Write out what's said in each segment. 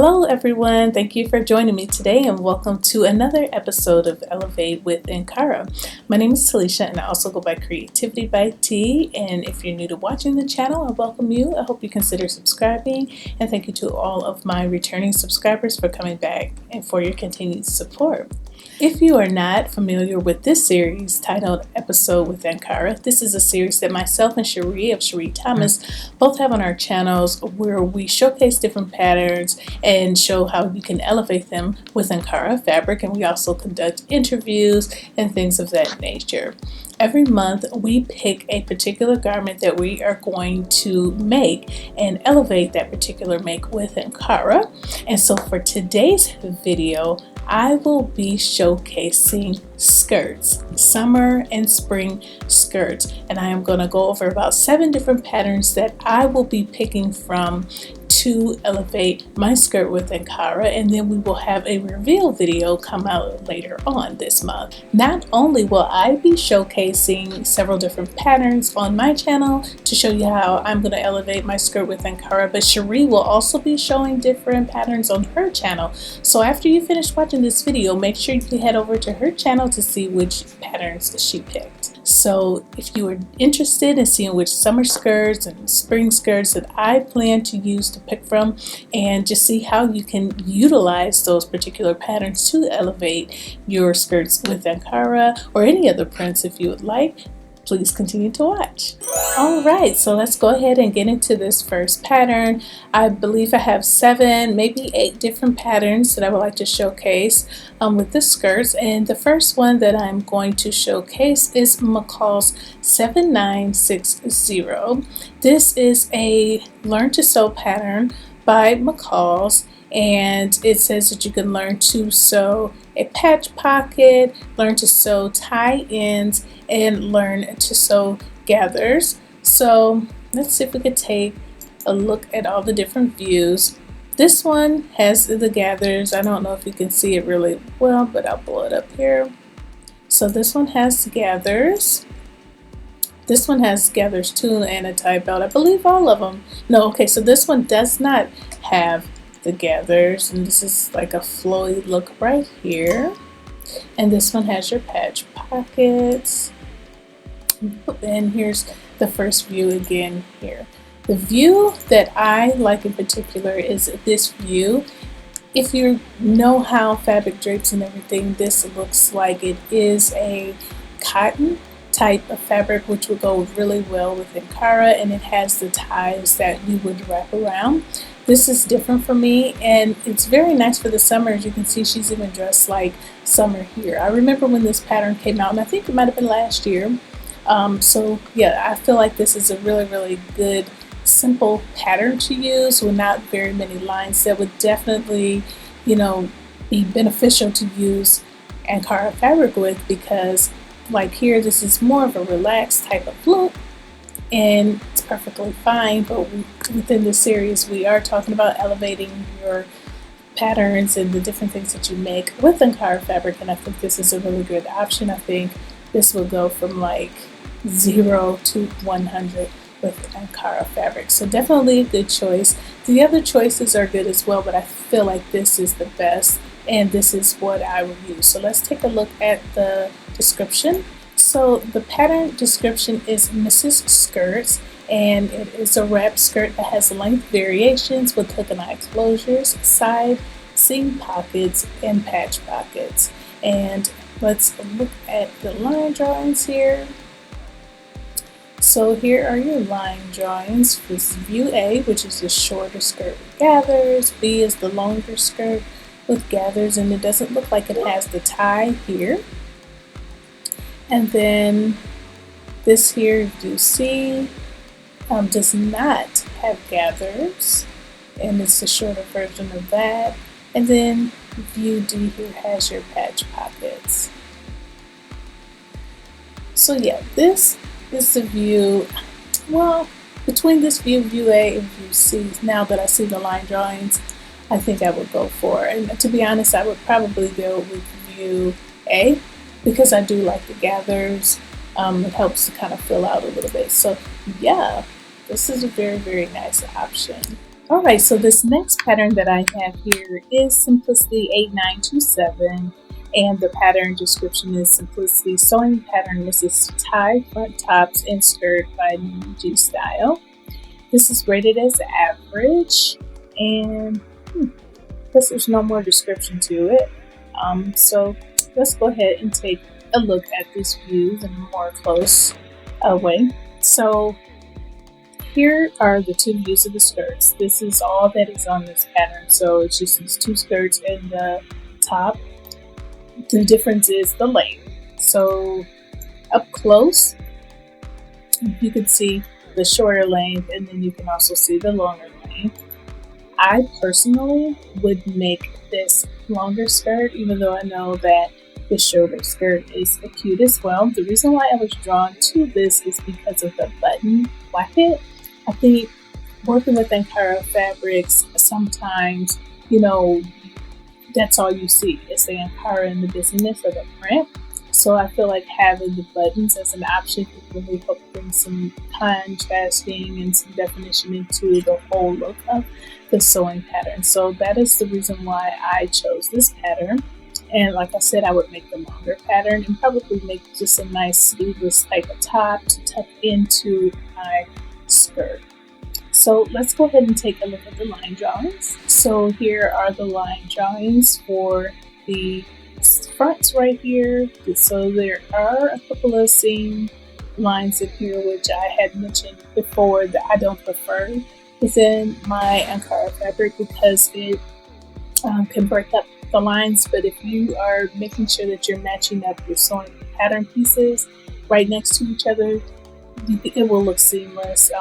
Hello everyone, thank you for joining me today and welcome to another episode of Elevate with Ankara. My name is Talisha and I also go by CreativiTeeByT, and if you're new to watching the channel, I welcome you. I hope you consider subscribing, and thank you to all of my returning subscribers for coming back and for your continued support. If you are not familiar with this series titled Episode with Ankara, this is a series that myself and Sheree of Sheree Thomas both have on our channels where we showcase different patterns and show how you can elevate them with Ankara fabric, and we also conduct interviews and things of that nature. Every month we pick a particular garment that we are going to make and elevate that particular make with Ankara. And so for today's video, I will be showcasing skirts, summer and spring skirts, and I am going to go over about 7 different patterns that I will be picking from to elevate my skirt with Ankara, and then we will have a reveal video come out later on this month. Not only will I be showcasing several different patterns on my channel to show you how I'm going to elevate my skirt with Ankara, but Sheree will also be showing different patterns on her channel. So after you finish watching this video, make sure you head over to her channel to see which patterns she picked. So if you are interested in seeing which summer skirts and spring skirts that I plan to use to pick from, and just see how you can utilize those particular patterns to elevate your skirts with Ankara or any other prints if you would like, please continue to watch. Alright, so let's go ahead and get into this first pattern. I believe I have 7, maybe 8 different patterns that I would like to showcase with the skirts, and the first one that I'm going to showcase is McCall's 7960. This is a Learn to Sew pattern by McCall's, and it says that you can learn to sew a patch pocket, learn to sew tie ends, and learn to sew gathers. So let's see if we could take a look at all the different views. This one has the gathers. I don't know if you can see it really well, but I'll blow it up here. So this one has gathers. This one has gathers too, and a tie belt. I believe all of them. No, okay, so this one does not have the gathers, and this is like a flowy look right here. And this one has your patch pockets. And here's the first view again here. The view that I like in particular is this view. If you know how fabric drapes and everything, this looks like it is a cotton type of fabric, which would go really well with Ankara, and it has the ties that you would wrap around. This is different for me, and it's very nice for the summer. As you can see, she's even dressed like summer here. I remember when this pattern came out, and I think it might have been last year. So yeah, I feel like this is a really good simple pattern to use with not very many lines that would definitely, you know, be beneficial to use Ankara fabric with, because like here, this is more of a relaxed type of look, and it's perfectly fine. But within this series, we are talking about elevating your patterns and the different things that you make with Ankara fabric, and I think this is a really good option. I think this will go from like 0 to 100 with Ankara fabric, so definitely a good choice. The other choices are good as well, but I feel like this is the best, and this is what I would use. So let's take a look at the description. So the pattern description is Mrs. Skirts, and it is a wrap skirt that has length variations with hook and eye closures, side seam pockets, and patch pockets. And let's look at the line drawings here. So here are your line drawings. This is view A, which is the shorter skirt with gathers. B is the longer skirt with gathers, and it doesn't look like it has the tie here. And then this here, view C, does not have gathers, and it's a shorter version of that. And then view D here has your patch pockets. So yeah, this is the view. Well, between this view, view A, and view C, now that I see the line drawings, I think I would go for, and to be honest, I would probably go with view A, because I do like the gathers. It helps to kind of fill out a little bit. So yeah, this is a very nice option. Alright, so this next pattern that I have here is Simplicity 8927, and the pattern description is Simplicity Sewing Pattern. This is tie, front, tops, and skirt by G Style. This is rated as average, and I guess there's no more description to it. So let's go ahead and take a look at this view in a more close way. So here are the two views of the skirts. This is all that is on this pattern. So it's just these two skirts and the top. The difference is the length. So up close, you can see the shorter length, and then you can also see the longer length. I personally would make this longer skirt, even though I know that the shorter skirt is cute as well. The reason why I was drawn to this is because of the button placket. I think working with Ankara fabrics, sometimes, that's all you see is the Ankara and the busyness of the print. So I feel like having the buttons as an option could really help bring some contrasting and some definition into the whole look of the sewing pattern. So that is the reason why I chose this pattern. And like I said, I would make the longer pattern and probably make just a nice sleeveless type of top to tuck into my skirt. So let's go ahead and take a look at the line drawings. So here are the line drawings for the fronts right here. So there are a couple of seam lines in here which I had mentioned before that I don't prefer within my Ankara fabric because it can break up the lines. But if you are making sure that you're matching up your sewing pattern pieces right next to each other, it will look seamless.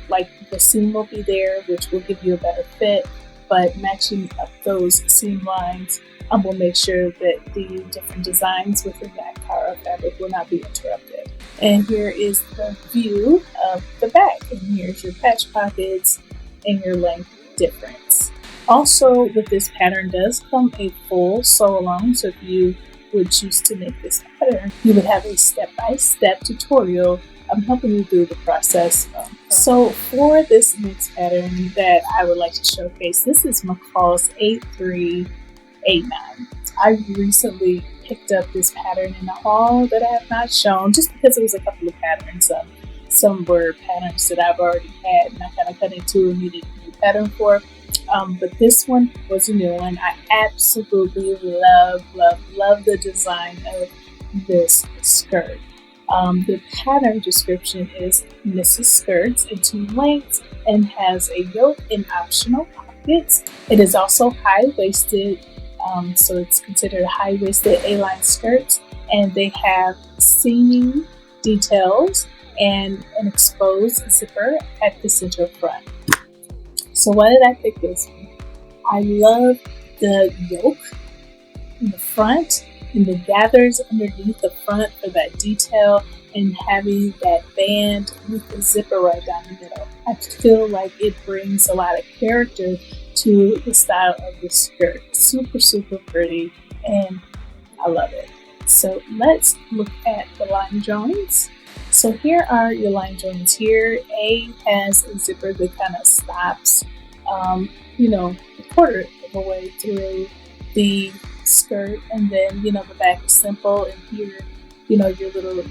Like the seam will be there, which will give you a better fit, but matching up those seam lines will make sure that the different designs within the Ankara fabric will not be interrupted. And here is the view of the back, and here's your patch pockets and your length difference. Also, with this pattern does come a full sew along, so if you would choose to make this pattern, you would have a step-by-step tutorial helping you through the process. So for this next pattern that I would like to showcase, this is McCall's 8389. I recently picked up this pattern in a haul that I have not shown just because it was a couple of patterns. Some were patterns that I've already had and I kind of cut into and needed a new pattern for. But this one was a new one. I absolutely love the design of this skirt. The pattern description is Mrs. Skirts in 2 lengths and has a yoke and optional pockets. It is also high-waisted, so it's considered a high-waisted A-line skirt, and they have seaming details and an exposed zipper at the center front. So why did I pick this one? I love the yoke in the front and the gathers underneath the front for that detail, and having that band with the zipper right down the middle. I feel like it brings a lot of character to the style of the skirt. Super pretty, and I love it. So let's look at the line drawings. So here are your line drawings here. A has a zipper that kind of stops, a quarter of the way through the skirt, and then the back is simple, and here your little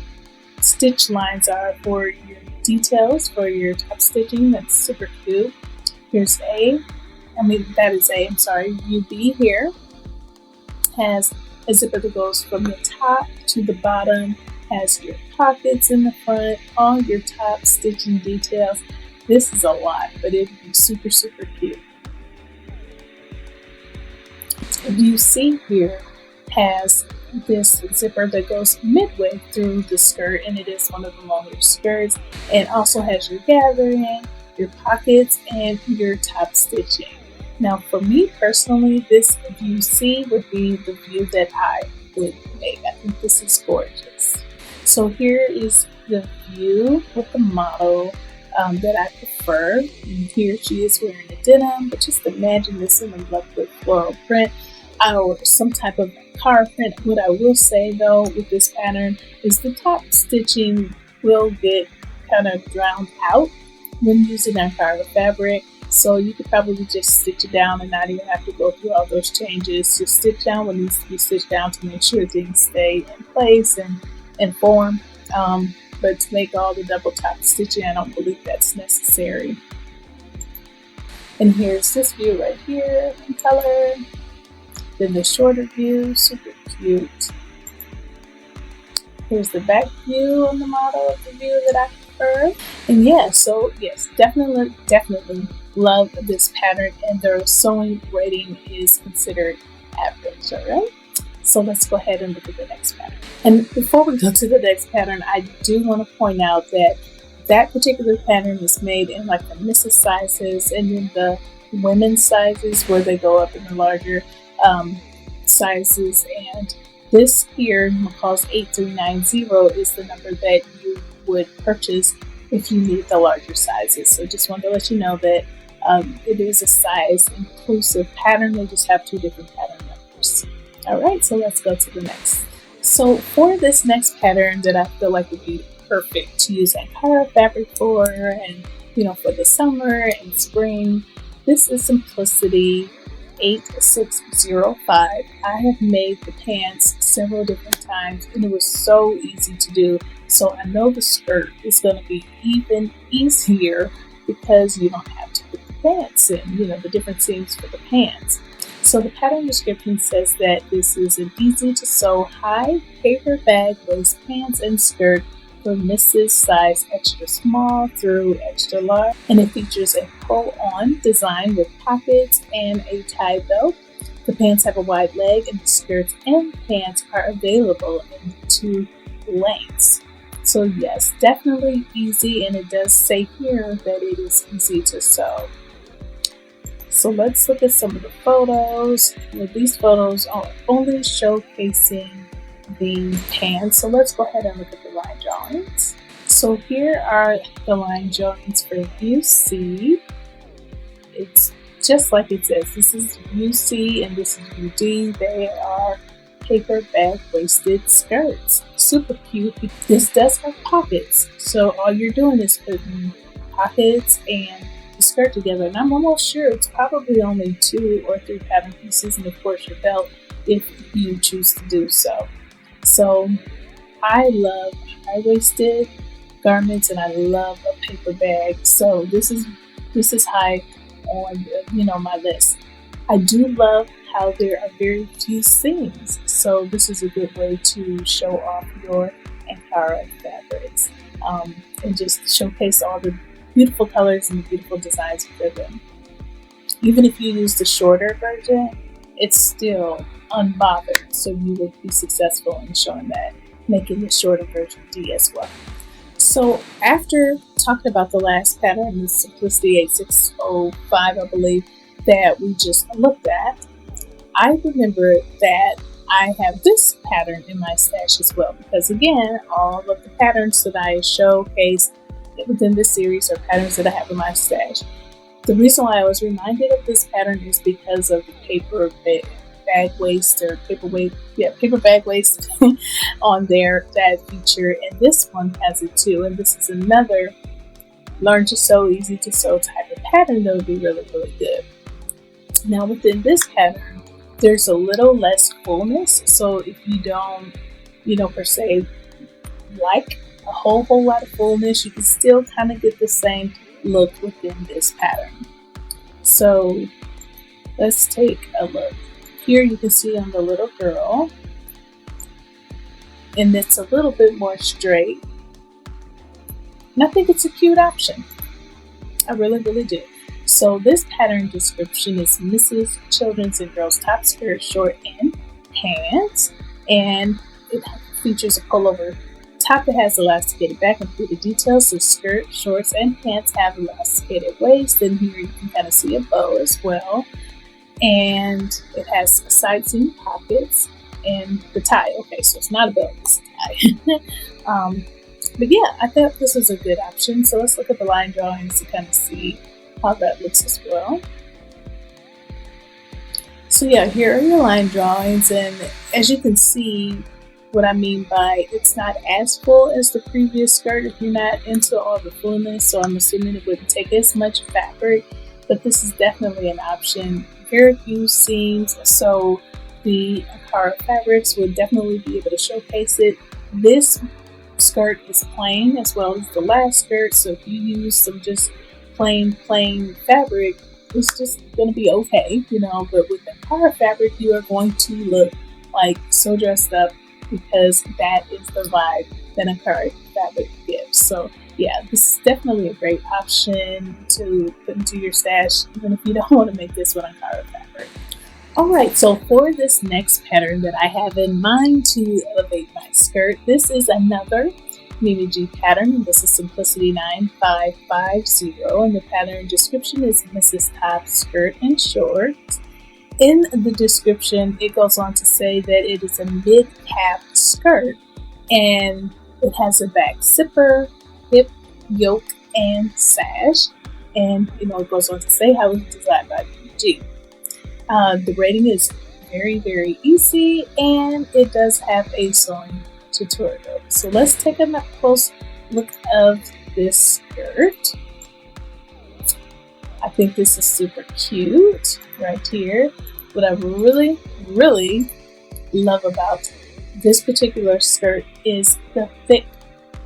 stitch lines are for your details for your top stitching. That's super cute. Here's UB here has a zipper that goes from the top to the bottom, has your pockets in the front, all your top stitching details. This is a lot, but it would be super cute. You see here has this zipper that goes midway through the skirt, and it is one of the longer skirts, and also has your gathering, your pockets, and your top stitching. Now for me personally, this view C would be the view that I would make. I think this is gorgeous. So here is the view with the model that I prefer, and here she is wearing a denim, but just imagine this in a lovely floral print or some type of car print. What I will say though with this pattern is the top stitching will get kind of drowned out when using Ankara fabric. So you could probably just stitch it down and not even have to go through all those changes. Just stitch down what needs to be stitched down to make sure things stay in place and form. But to make all the double top stitching, I don't believe that's necessary. And here's this view right here in color. Then the shorter view, super cute. Here's the back view on the model of the view that I prefer. And yeah, so yes, definitely love this pattern, and their sewing rating is considered average, all right? So let's go ahead and look at the next pattern. And before we go to the next pattern, I do want to point out that that particular pattern is made in like the missus sizes and then the women's sizes where they go up in the larger sizes. And this here, McCall's 8390, is the number that you would purchase if you need the larger sizes. So just wanted to let you know that it is a size inclusive pattern. They just have two different pattern numbers. All right, so let's go to the next. So for this next pattern that I feel like would be perfect to use Ankara fabric for, and for the summer and spring, this is Simplicity 8605. I have made the pants several different times and it was so easy to do. So I know the skirt is going to be even easier because you don't have to put the pants in, the different seams for the pants. So the pattern description says that this is an easy to sew high paper bag waist pants and skirt for missus size extra small through extra large, and it features a pull-on design with pockets and a tie belt. The pants have a wide leg, and the skirts and pants are available in 2 lengths. So yes, definitely easy, and it does say here that it is easy to sew. So let's look at some of the photos. These photos are only showcasing the pants. So let's go ahead and look at the line drawings. So here are the line drawings for view C. It's just like it says. This is view C and this is view D. They are paper bag waisted skirts. Super cute. This does have pockets. So all you're doing is putting pockets and the skirt together. And I'm almost sure it's probably only 2 or 3 pattern pieces, and of course your belt if you choose to do so. So I love high-waisted garments and I love a paper bag. So this is high on my list. I do love how there are very few seams. So this is a good way to show off your Ankara fabrics and just showcase all the beautiful colors and beautiful designs for them. Even if you use the shorter version, it's still unbothered, so you would be successful in showing that, making the shorter version D as well. So after talking about the last pattern, the Simplicity 8605, I believe, that we just looked at, I remember that I have this pattern in my stash as well, because again, all of the patterns that I showcased within this series are patterns that I have in my stash. The reason why I was reminded of this pattern is because of the paper bag waist or paper bag waist on there that feature, and this one has it too. And this is another learn to sew, easy to sew type of pattern that would be really, really good. Now within this pattern, there's a little less fullness. So if you don't, per se like a whole lot of fullness, you can still kind of get the same look within this pattern. So let's take a look. Here you can see on the little girl, and it's a little bit more straight. And I think it's a cute option. I really, really do. So this pattern description is Mrs. Children's and Girls Top Skirt, Short, and Pants. And it features a pullover top that has elasticated back and pleated details. The skirt, shorts, and pants have elasticated waist. And here you can kind of see a bow as well. And it has side seam pockets and the tie. Okay, so it's not a belt, it's a tie. But yeah, I thought this was a good option. So let's look at the line drawings to kind of see how that looks as well. So yeah, here are your line drawings, and as you can see, what I mean by it's not as full as the previous skirt if you're not into all the fullness. So I'm assuming it wouldn't take as much fabric but this is definitely an option. Very few seams, so the Ankara fabrics would definitely be able to showcase it. This skirt is plain as well as the last skirt, so if you use some just plain fabric, it's just gonna be okay, you know. But with Ankara fabric, you are going to look like so dressed up, because that is the vibe that Ankara fabric gives. So yeah, this is definitely a great option to put into your stash, even if you don't want to make this with Ankara fabric. Alright, so for this next pattern that I have in mind to elevate my skirt, this is another Mimi G pattern, and this is Simplicity 9550, and the pattern description is Mrs. Top Skirt and Shorts. In the description, it goes on to say that it is a mid-cap skirt, and it has a back zipper, hip, yoke, and sash, and it goes on to say how it's designed by Mimi G. The rating is very easy, and it does have a sewing tutorial. So let's take a close look of this skirt. I think this is super cute right here. What I really love about this particular skirt is the thick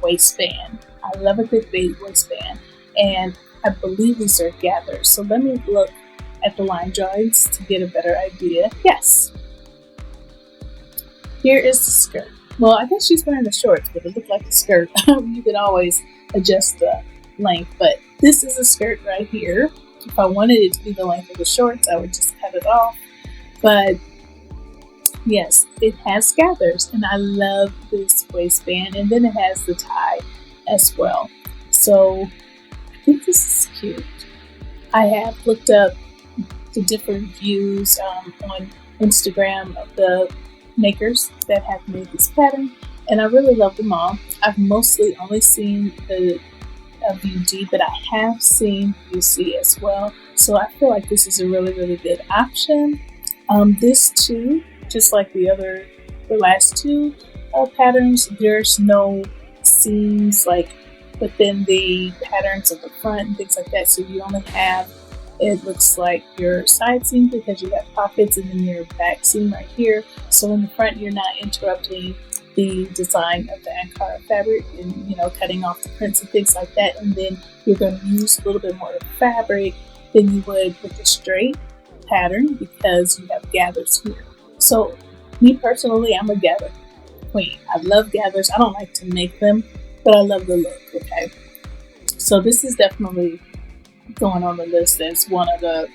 waistband. I love a thick waistband, and I believe these are gathers. So let me look at the line drawings to get a better idea. Yes, here is the skirt. Well, I guess she's wearing the shorts, but it looked like a skirt. You could always adjust the length, but this is a skirt right here. If I wanted it to be the length of the shorts, I would just cut it off. But yes, it has gathers, and I love this waistband, and then it has the tie as well. So I think this is cute. I have looked up the different views on Instagram of the makers that have made this pattern, and I really love them all. I've mostly only seen the view D, but I have seen view C as well, so I feel like this is a really good option. This too, just like the last two patterns, there's no seams like within the patterns of the front and things like that, so you only have, it looks like your side seam because you have pockets, and then your back seam right here. So in the front, you're not interrupting the design of the Ankara fabric and cutting off the prints and things like that. And then you're going to use a little bit more fabric than you would with the straight pattern because you have gathers here. So me personally, I'm a gather queen. I love gathers. I don't like to make them, but I love the look. Okay, so this is definitely going on the list as one of the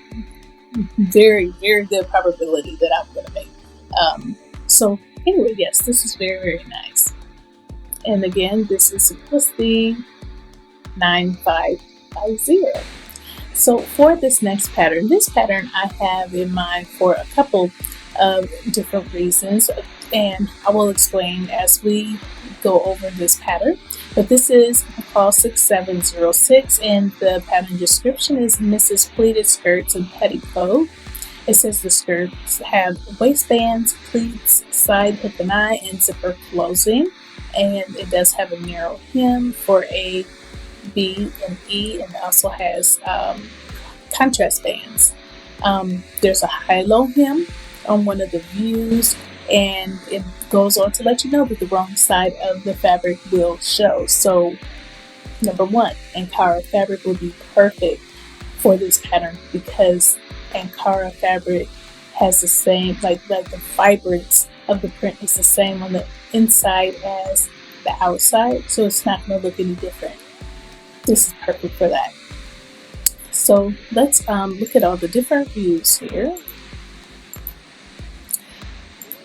very good probability that I'm going to make. So anyway, yes, this is very nice. And again, this is Simplicity 9550. So for this next pattern, I have in mind for a couple of different reasons, and I will explain as we go over this pattern. But this is McCall 6706, and the pattern description is Mrs. Pleated Skirts and Petticoat. It says the skirts have waistbands, pleats, side hip and eye, and zipper closing. And it does have a narrow hem for A, B, and E, and it also has contrast bands. There's a high-low hem on one of the views, and it goes on to let you know that the wrong side of the fabric will show. So number one, Ankara fabric will be perfect for this pattern because Ankara fabric has the same, like the vibrance of the print is the same on the inside as the outside, so it's not going to look any different. This is perfect for that. So let's look at all the different views here.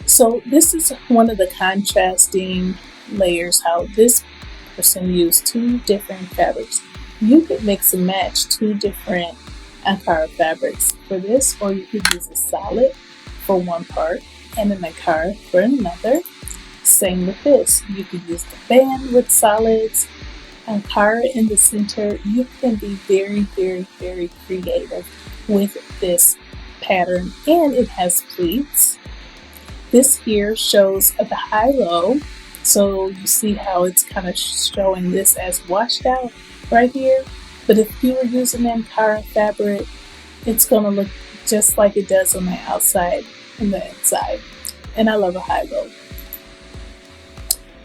So this is one of the contrasting layers, how this person used two different fabrics. You could mix and match two different Ankara fabrics for this, or you could use a solid for one part and an Ankara for another. Same with this. You could use the band with solids, Ankara in the center. You can be very creative with this pattern, and it has pleats. This here shows the high-low, so you see how it's kind of showing this as washed out right here. But if you were using Ankara fabric, it's gonna look just like it does on the outside and the inside. And I love a high-low.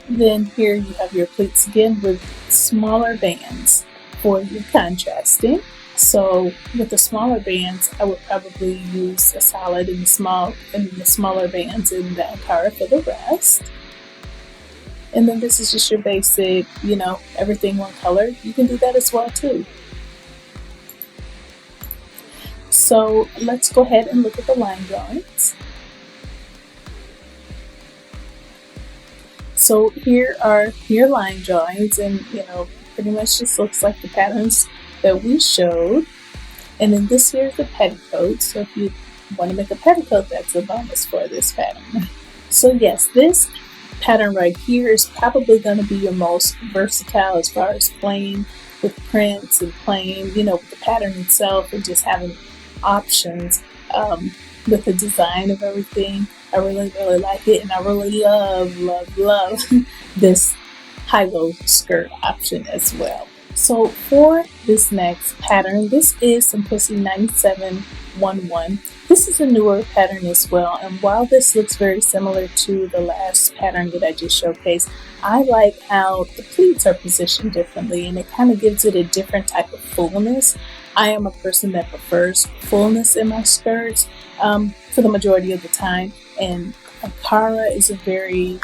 Then here you have your pleats again with smaller bands for your contrasting. So with the smaller bands, I would probably use a solid in the smaller bands in the Ankara for the rest. And then this is just your basic, everything one color. You can do that as well too. So let's go ahead and look at the line drawings. So here are your line drawings, and pretty much just looks like the patterns that we showed. And then this here is the petticoat. So if you want to make a petticoat, that's a bonus for this pattern. So yes, this pattern right here is probably going to be your most versatile as far as playing with prints and playing, with the pattern itself and just having options with the design of everything. I really, really like it, and I really love this high-low skirt option as well. So for this next pattern, this is Simplicity 9711. This is a newer pattern as well, and while this looks very similar to the last pattern that I just showcased, I like how the pleats are positioned differently, and it kind of gives it a different type of fullness. I am a person that prefers fullness in my skirts for the majority of the time, and Ankara is a very,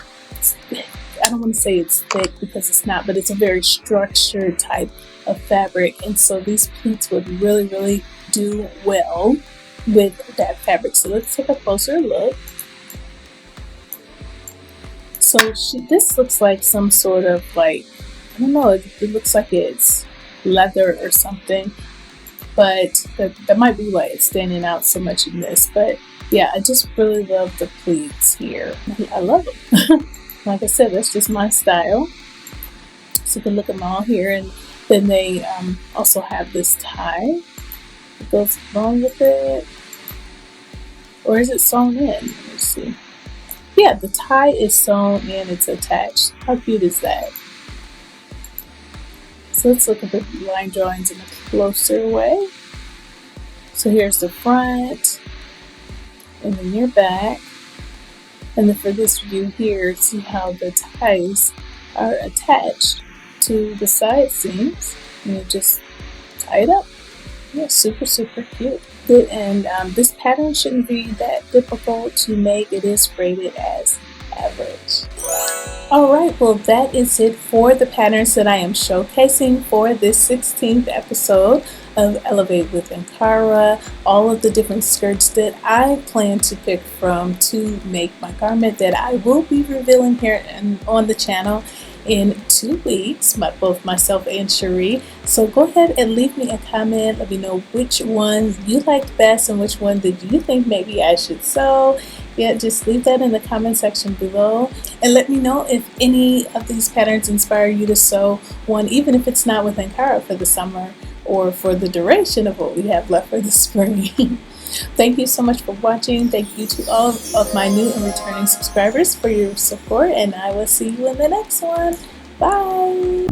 I don't want to say it's thick because it's not, but it's a very structured type of fabric, and so these pleats would really, really do well with that fabric. So let's take a closer look. So this looks like some sort of I don't know, it looks like it's leather or something, but that might be why it's standing out so much in this. But yeah, I just really love the pleats here. I love them. Like I said, that's just my style. So you can look at them all here, and then they also have this tie that goes along with it. Or is it sewn in? Let me see. Yeah, the tie is sewn in, it's attached. How cute is that? So let's look at the line drawings in a closer way. So here's the front, and then your back. And then for this view here, see how the ties are attached to the side seams. And you just tie it up. Yeah, super, super cute. And this pattern shouldn't be that difficult to make. It is rated as average. Alright, well that is it for the patterns that I am showcasing for this 16th episode of Elevate with Ankara. All of the different skirts that I plan to pick from to make my garment that I will be revealing here on the channel in 2 weeks, both myself and Sheree. So go ahead and leave me a comment. Let me know which one you liked best and which one did you think maybe I should sew. Yeah, just leave that in the comment section below, and let me know if any of these patterns inspire you to sew one, even if it's not with Ankara for the summer or for the duration of what we have left for the spring. Thank you so much for watching. Thank you to all of my new and returning subscribers for your support, and I will see you in the next one. Bye!